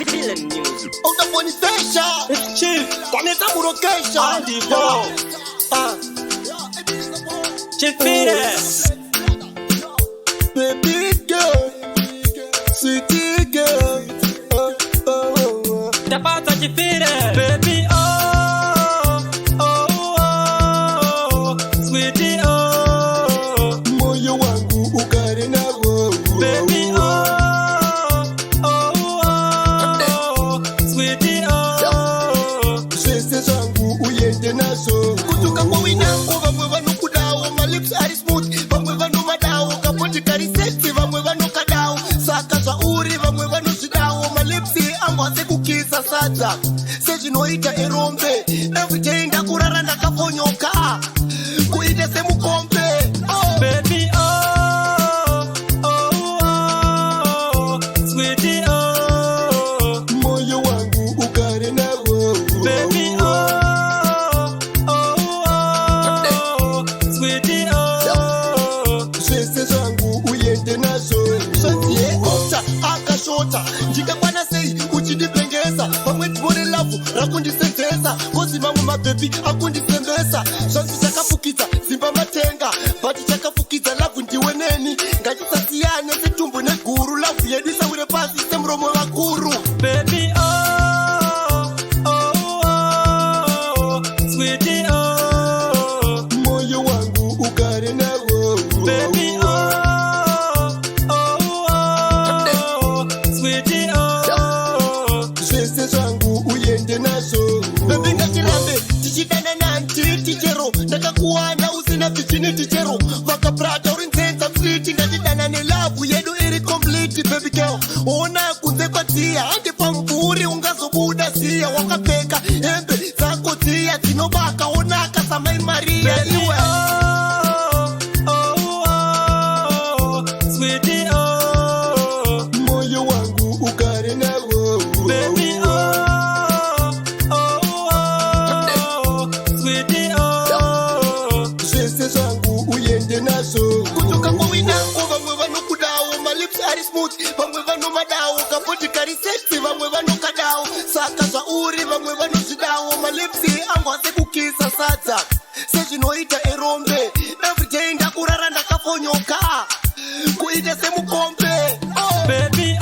Villain music. Octa Vybz, Chief, Kaneta Murokesha, Andy Bo, Chifire, baby girl, sweetie girl, Tafadzwa Chifire, baby oh, sweetie oh, moyo wangu ukare nawo, baby sweetie oh, sese zangu uyende nazo. Kutuka kwa winango vamwe vanokudawo, my lips are smooth, vamwe vanomadawo, kapoti kari sexy, vamwe vanokadawo, saka zvauri vamwe vanozvidawo, my lips angu ase kukisa sadza, sezvinoita erombe, everyday ndakurara ndakafonyoka, kuite semukombe, baby sweetie oh, moyo wangu ukare nawo, baby sweetie oh, zvese zvangu uyende nazvo. Zvanziye Octa akashota, ndingakwana sei uchindipengesa, pamwe ndibone lavhu rakundisenzesa, kozi mamwe mabhebhi akundisembesa, zvanzi chakafukidza zimba matenga, bhati chakafukidza lavhu ndiwe neni, ngatisasiyane setumbu neguru, lavhu yedu isawire pasi semuromo vakuru, baby sweetie oh, moyo wangu ukare nawo, baby sweetie oh, zvese zvangu uyende nazvo. Bebi ngatirambe tichidana nantiti chero ndakakuwana usina virginity chero vakaprata uri nzenza fliti, ngatidana nelavhu yedu iri complete. Baby girl, ona kunze kwadziya hande pamvuri ungazobuda ziya, wakapfeka hembe dzako dziya dzinovaka onaka samai Maria iwe. sweetie oh, Moyo wangu ukare nawo, baby sweetie oh, zvese zvangu uyende nazvo. Kutuka kwa winango vamwe vanokudawo, my lips are smooth, vamwe vanomadawo, kapoti kari sexy, vamwe vanokadawo, saka zvauri vamwe vanozvidawo, my lips angu ase kukisa sadza, sezvinoita erombe, everyday ndakurara ndakafonyoka, kuite semukombe, baby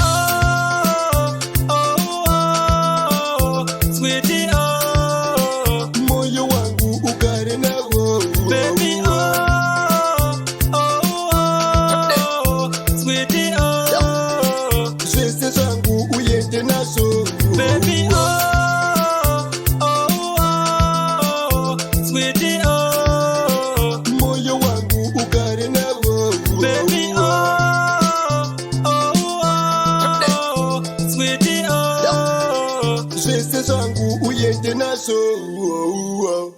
sweetie oh, moyo wangu ukare nawo, baby sweetie oh, zvese zvangu uyende nazvo. baby sweetie oh, Moyo wangu ukare nawo, baby sweetie oh, zvese zvangu uyende nazvo.